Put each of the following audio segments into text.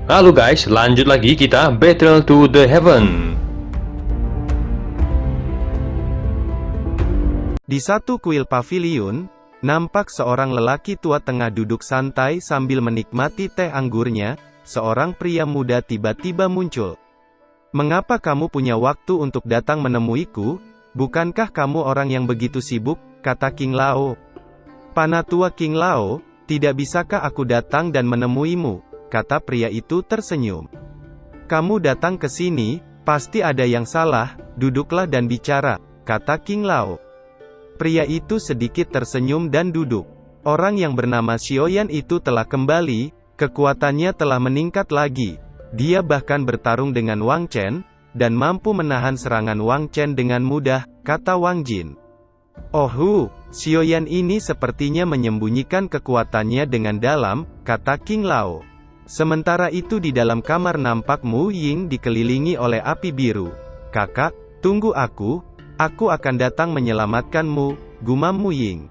Halo guys, lanjut lagi kita Battle to the Heaven. Di satu kuil pavilion, nampak seorang lelaki tua tengah duduk santai sambil menikmati teh anggurnya. Seorang pria muda tiba-tiba muncul. "Mengapa kamu punya waktu untuk datang menemuiku? Bukankah kamu orang yang begitu sibuk?" kata King Lao. "Panatua King Lao, tidak bisakah aku datang dan menemuimu?" kata pria itu tersenyum. "Kamu datang ke sini, pasti ada yang salah, duduklah dan bicara," kata King Lao. Pria itu sedikit tersenyum dan duduk. Orang yang bernama Xiaoyan itu telah kembali, kekuatannya telah meningkat lagi. Dia bahkan bertarung dengan Wang Chen, dan mampu menahan serangan Wang Chen dengan mudah, kata Wang Jin. "Oh, Xiaoyan ini sepertinya menyembunyikan kekuatannya dengan dalam," kata King Lao. Sementara itu di dalam kamar nampak Mu Ying dikelilingi oleh api biru. "Kakak, tunggu aku akan datang menyelamatkanmu," gumam Mu Ying.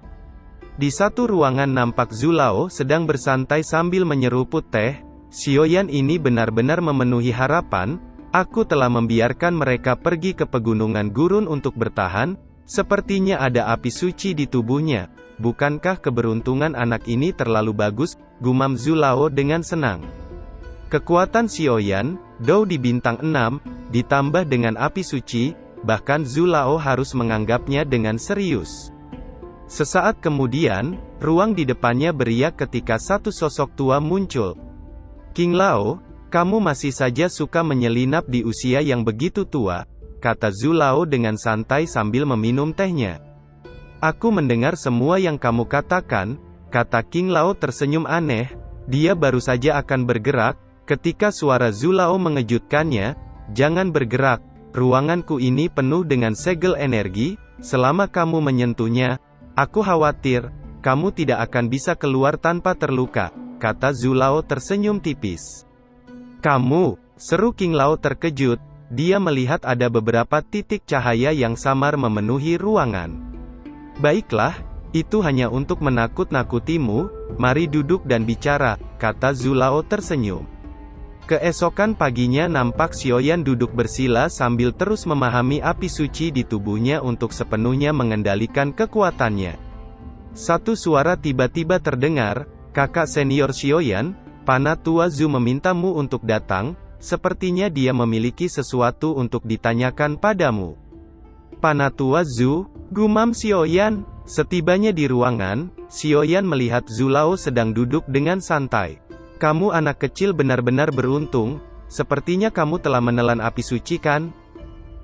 Di satu ruangan nampak Zhu Lao sedang bersantai sambil menyeruput teh. "Xiaoyan ini benar-benar memenuhi harapan. Aku telah membiarkan mereka pergi ke pegunungan gurun untuk bertahan. Sepertinya ada api suci di tubuhnya. Bukankah keberuntungan anak ini terlalu bagus?" gumam Zhu Lao dengan senang. Kekuatan Xiaoyan, Dou di bintang 6, ditambah dengan api suci, bahkan Zhu Lao harus menganggapnya dengan serius. Sesaat kemudian, ruang di depannya beriak ketika satu sosok tua muncul. "King Lao, kamu masih saja suka menyelinap di usia yang begitu tua," kata Zhu Lao dengan santai sambil meminum tehnya. "Aku mendengar semua yang kamu katakan," kata King Lao tersenyum aneh. Dia baru saja akan bergerak, ketika suara Zhu Lao mengejutkannya. "Jangan bergerak, ruanganku ini penuh dengan segel energi, selama kamu menyentuhnya, aku khawatir, kamu tidak akan bisa keluar tanpa terluka," kata Zhu Lao tersenyum tipis. "Kamu?" seru King Lao terkejut. Dia melihat ada beberapa titik cahaya yang samar memenuhi ruangan. "Baiklah, itu hanya untuk menakut-nakutimu, mari duduk dan bicara," kata Zhu Lao tersenyum. Keesokan paginya nampak Xiaoyan duduk bersila sambil terus memahami api suci di tubuhnya untuk sepenuhnya mengendalikan kekuatannya. Satu suara tiba-tiba terdengar, "Kakak senior Xiaoyan, Panatua Zhu memintamu untuk datang, sepertinya dia memiliki sesuatu untuk ditanyakan padamu." "Panatua Zhu?" gumam Xiaoyan. Setibanya di ruangan, Xiaoyan melihat Zhu Lao sedang duduk dengan santai. "Kamu anak kecil benar-benar beruntung, sepertinya kamu telah menelan api suci kan?"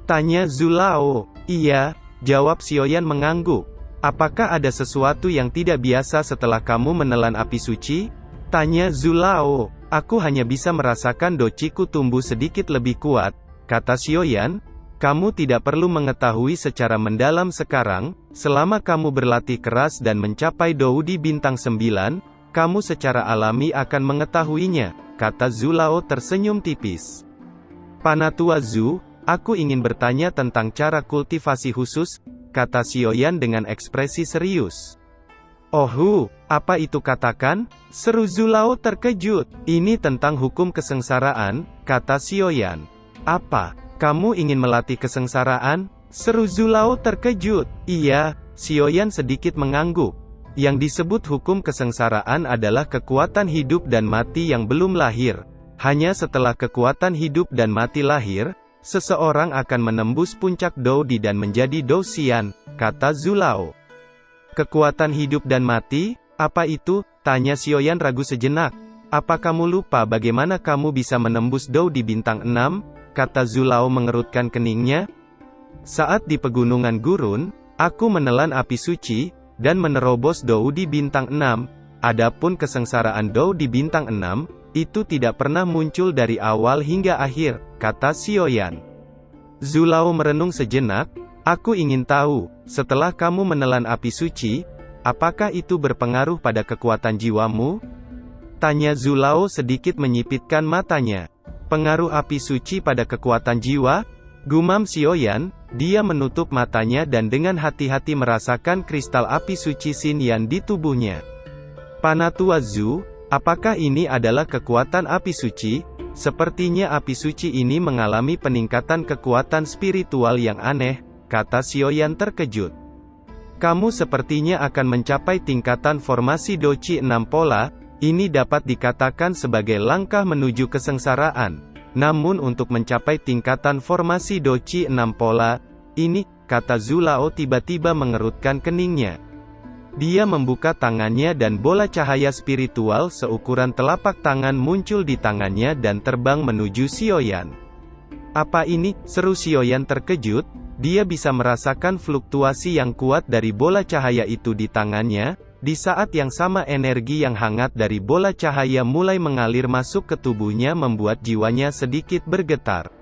tanya Zhu Lao. "Iya," jawab Xiaoyan mengangguk. "Apakah ada sesuatu yang tidak biasa setelah kamu menelan api suci?" tanya Zhu Lao. "Aku hanya bisa merasakan dociku tumbuh sedikit lebih kuat," kata Xiaoyan. "Kamu tidak perlu mengetahui secara mendalam sekarang, selama kamu berlatih keras dan mencapai Dou di bintang 9, kamu secara alami akan mengetahuinya," kata Zhu Lao tersenyum tipis. "Panatua Zhu, aku ingin bertanya tentang cara kultivasi khusus," kata Xiaoyan dengan ekspresi serius. "Oh, apa itu katakan?" seru Zhu Lao terkejut. "Ini tentang hukum kesengsaraan," kata Xiaoyan. "Apa? Kamu ingin melatih kesengsaraan?" seru Zhu Lao terkejut. "Iya," Xiaoyan sedikit mengangguk. "Yang disebut hukum kesengsaraan adalah kekuatan hidup dan mati yang belum lahir. Hanya setelah kekuatan hidup dan mati lahir, seseorang akan menembus puncak Dou Di dan menjadi Dou Xian," kata Zhu Lao. "Kekuatan hidup dan mati? Apa itu?" tanya Xiaoyan ragu sejenak. "Apa kamu lupa bagaimana kamu bisa menembus Dou di bintang 6? kata Zhu Lao mengerutkan keningnya. "Saat di pegunungan gurun, aku menelan api suci, dan menerobos Dou di bintang 6. Adapun kesengsaraan Dou di bintang 6, itu tidak pernah muncul dari awal hingga akhir," kata Xiaoyan. Zhu Lao merenung sejenak. "Aku ingin tahu, setelah kamu menelan api suci, apakah itu berpengaruh pada kekuatan jiwamu?" tanya Zhu Lao sedikit menyipitkan matanya. "Pengaruh api suci pada kekuatan jiwa?" gumam Xiaoyan. Dia menutup matanya dan dengan hati-hati merasakan kristal api suci Xinyan di tubuhnya. "Panatua Zhu, Apakah ini adalah kekuatan api suci? Sepertinya api suci ini mengalami peningkatan kekuatan spiritual yang aneh, kata Xiaoyan terkejut. Kamu sepertinya akan mencapai tingkatan formasi Doqi 6 pola, ini dapat dikatakan sebagai langkah menuju kesengsaraan. Namun untuk mencapai tingkatan formasi Doqi 6 pola, ini, kata Zulao tiba-tiba mengerutkan keningnya. Dia membuka tangannya dan bola cahaya spiritual seukuran telapak tangan muncul di tangannya dan terbang menuju Xiaoyan. Apa ini? Seru Xiaoyan terkejut, dia bisa merasakan fluktuasi yang kuat dari bola cahaya itu di tangannya, di saat yang sama energi yang hangat dari bola cahaya mulai mengalir masuk ke tubuhnya membuat jiwanya sedikit bergetar.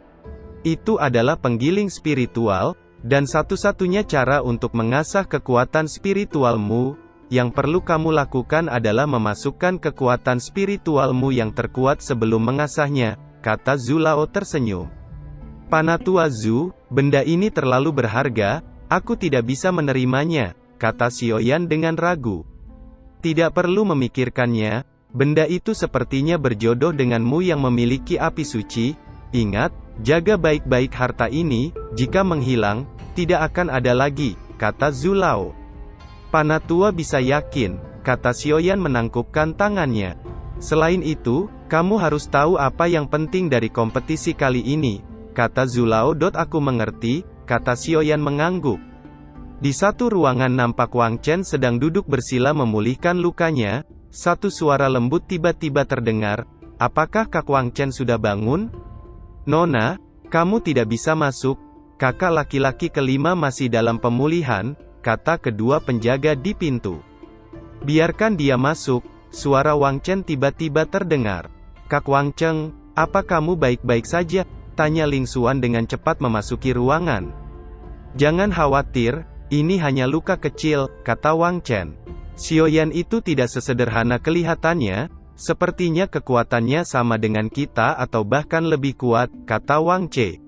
Itu adalah penggiling spiritual, dan satu-satunya cara untuk mengasah kekuatan spiritualmu, yang perlu kamu lakukan adalah memasukkan kekuatan spiritualmu yang terkuat sebelum mengasahnya, kata Zulao tersenyum. Panatua Zu, benda ini terlalu berharga, aku tidak bisa menerimanya, kata Xiaoyan dengan ragu. Tidak perlu memikirkannya, benda itu sepertinya berjodoh denganmu yang memiliki api suci. Ingat, jaga baik-baik harta ini, jika menghilang, tidak akan ada lagi, kata Zulao. Panatua bisa yakin, kata Xiaoyan menangkupkan tangannya. Selain itu, kamu harus tahu apa yang penting dari kompetisi kali ini, kata Zulao. Aku mengerti, kata Xiaoyan mengangguk. Di satu ruangan nampak Wang Chen sedang duduk bersila memulihkan lukanya. Satu suara lembut tiba-tiba terdengar, apakah Kak Wang Chen sudah bangun? Nona, kamu tidak bisa masuk, kakak laki-laki kelima masih dalam pemulihan, kata kedua penjaga di pintu. Biarkan dia masuk, suara Wang Chen tiba-tiba terdengar. Kak Wang Chen, apa kamu baik-baik saja? Tanya Ling Xuan dengan cepat memasuki ruangan. Jangan khawatir, ini hanya luka kecil, kata Wang Chen. Xiaoyan itu tidak sesederhana kelihatannya, sepertinya kekuatannya sama dengan kita atau bahkan lebih kuat, kata Wang Che.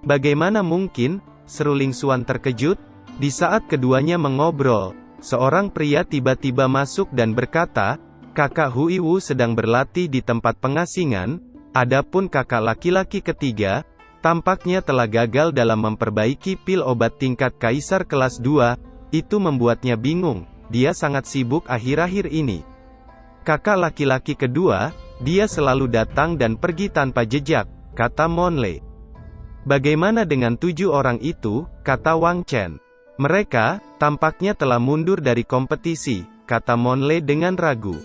Bagaimana mungkin? Seru Ling Xuan terkejut. Di saat keduanya mengobrol, seorang pria tiba-tiba masuk dan berkata, kakak Hui Wu sedang berlatih di tempat pengasingan, adapun kakak laki-laki ketiga, tampaknya telah gagal dalam memperbaiki pil obat tingkat kaisar kelas 2, itu membuatnya bingung, dia sangat sibuk akhir-akhir ini. Kakak laki-laki kedua, dia selalu datang dan pergi tanpa jejak, kata Monle. Bagaimana dengan 7 orang itu, kata Wang Chen. Mereka, tampaknya telah mundur dari kompetisi, kata Monle dengan ragu.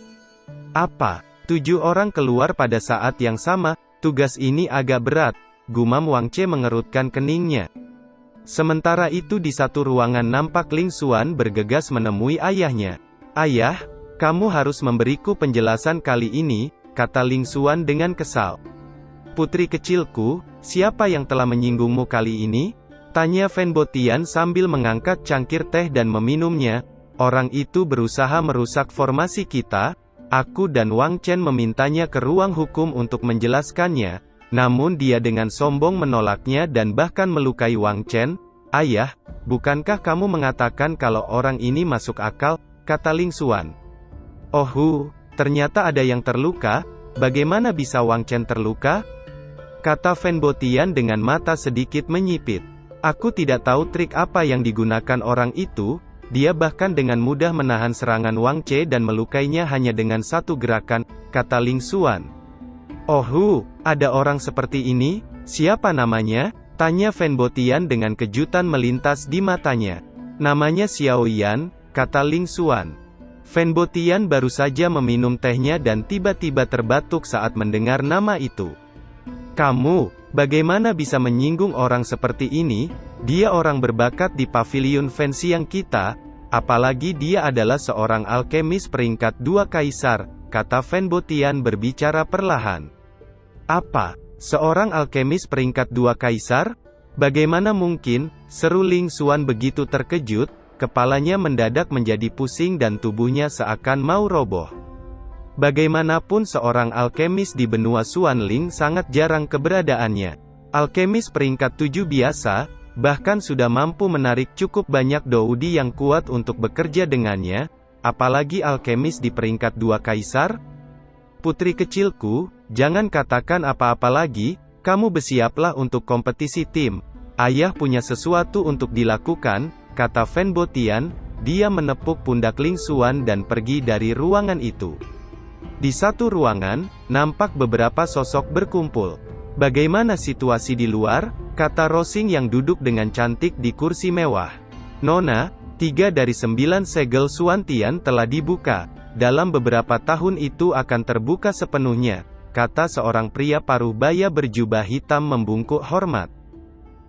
Apa? 7 orang keluar pada saat yang sama, tugas ini agak berat, gumam Wang Che mengerutkan keningnya. Sementara itu di satu ruangan nampak Ling Xuan bergegas menemui ayahnya. Ayah, kamu harus memberiku penjelasan kali ini, kata Ling Xuan dengan kesal. Putri kecilku, siapa yang telah menyinggungmu kali ini? Tanya Fan Botian sambil mengangkat cangkir teh dan meminumnya. Orang itu berusaha merusak formasi kita, aku dan Wang Chen memintanya ke ruang hukum untuk menjelaskannya, namun dia dengan sombong menolaknya dan bahkan melukai Wang Chen. Ayah, bukankah kamu mengatakan kalau orang ini masuk akal, kata Ling Xuan. Oh, ternyata ada yang terluka, bagaimana bisa Wang Chen terluka? Kata Fan Botian dengan mata sedikit menyipit. Aku tidak tahu trik apa yang digunakan orang itu, dia bahkan dengan mudah menahan serangan Wang Che dan melukainya hanya dengan satu gerakan, kata Ling Xuan. Oh, ada orang seperti ini? Siapa namanya? Tanya Fan Botian dengan kejutan melintas di matanya. Namanya Xiaoyan, kata Ling Xuan. Fan Botian baru saja meminum tehnya dan tiba-tiba terbatuk saat mendengar nama itu. Kamu, bagaimana bisa menyinggung orang seperti ini? Dia orang berbakat di pavilion Fan Siang kita, apalagi dia adalah seorang alkemis peringkat 2 kaisar, kata Fan Botian berbicara perlahan. Apa? Seorang alkemis peringkat 2 kaisar? Bagaimana mungkin? Seru Ling Xuan begitu terkejut, kepalanya mendadak menjadi pusing dan tubuhnya seakan mau roboh. Bagaimanapun seorang alkemis di benua Xuanling sangat jarang keberadaannya. Alkemis peringkat 7 biasa, bahkan sudah mampu menarik cukup banyak doudi yang kuat untuk bekerja dengannya, apalagi alkemis di peringkat 2 kaisar? Putri kecilku, jangan katakan apa-apa lagi, kamu bersiaplah untuk kompetisi tim. Ayah punya sesuatu untuk dilakukan, kata Fan Botian. Dia menepuk pundak Ling Xuan dan pergi dari ruangan itu. Di satu ruangan, nampak beberapa sosok berkumpul. Bagaimana situasi di luar? Kata Rosing yang duduk dengan cantik di kursi mewah. Nona, 3 dari 9 segel Xuantian telah dibuka. Dalam beberapa tahun itu akan terbuka sepenuhnya, kata seorang pria paruh baya berjubah hitam membungkuk hormat.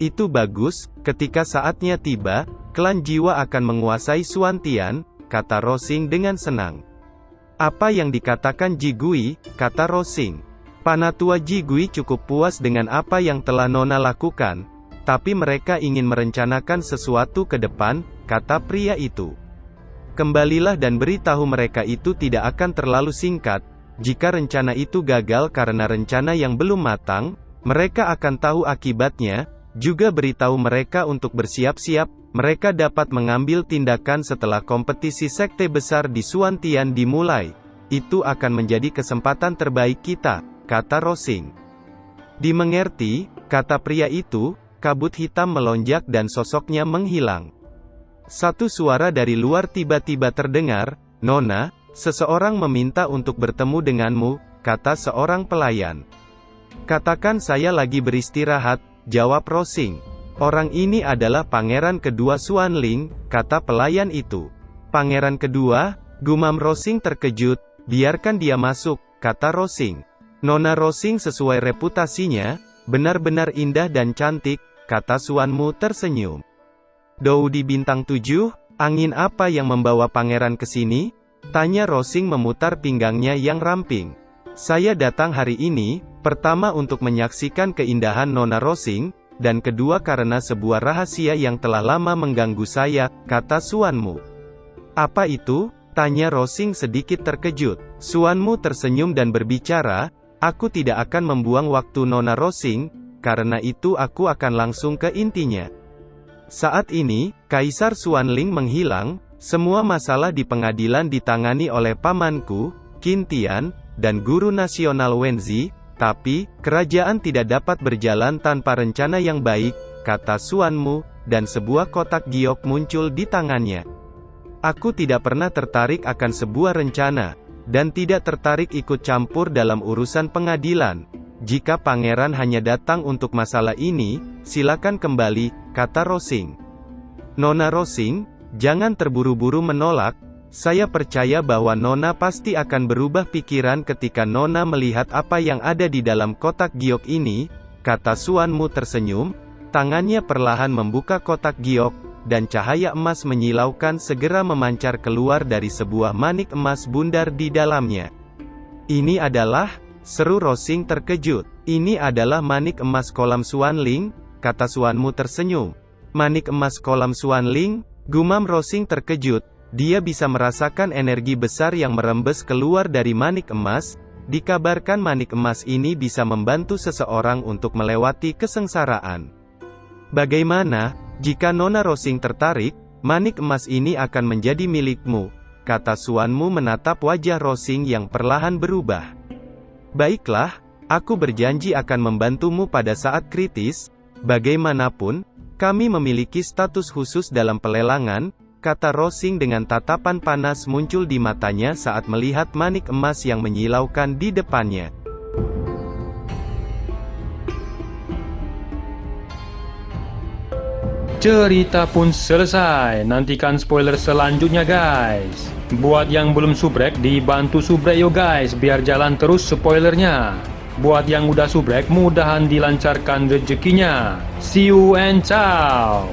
Itu bagus, ketika saatnya tiba, klan jiwa akan menguasai Xuantian, kata Rosing dengan senang. Apa yang dikatakan Ji Gui, kata Rosing. Panatua Ji Gui cukup puas dengan apa yang telah Nona lakukan, tapi mereka ingin merencanakan sesuatu ke depan, kata pria itu. Kembalilah dan beritahu mereka itu tidak akan terlalu singkat. Jika rencana itu gagal karena rencana yang belum matang, mereka akan tahu akibatnya. Juga beritahu mereka untuk bersiap-siap, mereka dapat mengambil tindakan setelah kompetisi sekte besar di Xuantian dimulai. Itu akan menjadi kesempatan terbaik kita, kata Rosing. Dimengerti, kata pria itu, kabut hitam melonjak dan sosoknya menghilang. Satu suara dari luar tiba-tiba terdengar, Nona, seseorang meminta untuk bertemu denganmu, kata seorang pelayan. Katakan saya lagi beristirahat, jawab Rosing. Orang ini adalah pangeran kedua Xuanling, kata pelayan itu. Pangeran kedua, gumam Rosing terkejut, biarkan dia masuk, kata Rosing. Nona Rosing sesuai reputasinya, benar-benar indah dan cantik, kata Xuanmu tersenyum. Dou di bintang 7, angin apa yang membawa pangeran ke sini? Tanya Rosing memutar pinggangnya yang ramping. Saya datang hari ini, pertama untuk menyaksikan keindahan Nona Rosing, dan kedua karena sebuah rahasia yang telah lama mengganggu saya, kata Xuanmu. Apa itu? Tanya Rosing sedikit terkejut. Xuanmu tersenyum dan berbicara, aku tidak akan membuang waktu Nona Rosing, karena itu aku akan langsung ke intinya. Saat ini, Kaisar Xuanling menghilang, semua masalah di pengadilan ditangani oleh pamanku, Qin Tian, dan guru nasional Wenzi, tapi, kerajaan tidak dapat berjalan tanpa rencana yang baik, kata Xuanmu, dan sebuah kotak giok muncul di tangannya. Aku tidak pernah tertarik akan sebuah rencana, dan tidak tertarik ikut campur dalam urusan pengadilan. Jika pangeran hanya datang untuk masalah ini, silakan kembali, kata Rosing. Nona Rosing, jangan terburu-buru menolak. Saya percaya bahwa Nona pasti akan berubah pikiran ketika Nona melihat apa yang ada di dalam kotak giok ini, kata Xuanmu tersenyum. Tangannya perlahan membuka kotak giok, dan cahaya emas menyilaukan segera memancar keluar dari sebuah manik emas bundar di dalamnya. Ini adalah, seru Rosing terkejut. Ini adalah manik emas kolam Xuanling, kata Xuanmu tersenyum. Manik emas kolam Xuanling, gumam Rosing terkejut. Dia bisa merasakan energi besar yang merembes keluar dari manik emas. Dikabarkan manik emas ini bisa membantu seseorang untuk melewati kesengsaraan. Bagaimana, jika Nona Rosing tertarik, manik emas ini akan menjadi milikmu, kata Xuanmu menatap wajah Rosing yang perlahan berubah. Baiklah, aku berjanji akan membantumu pada saat kritis. Bagaimanapun, kami memiliki status khusus dalam pelelangan, kata Rosing dengan tatapan panas muncul di matanya saat melihat manik emas yang menyilaukan di depannya. Cerita pun selesai, nantikan spoiler selanjutnya guys. Buat yang belum subrek, dibantu subrek yo guys, biar jalan terus spoilernya. Buat yang udah subrek, mudahan dilancarkan rezekinya. See you and ciao.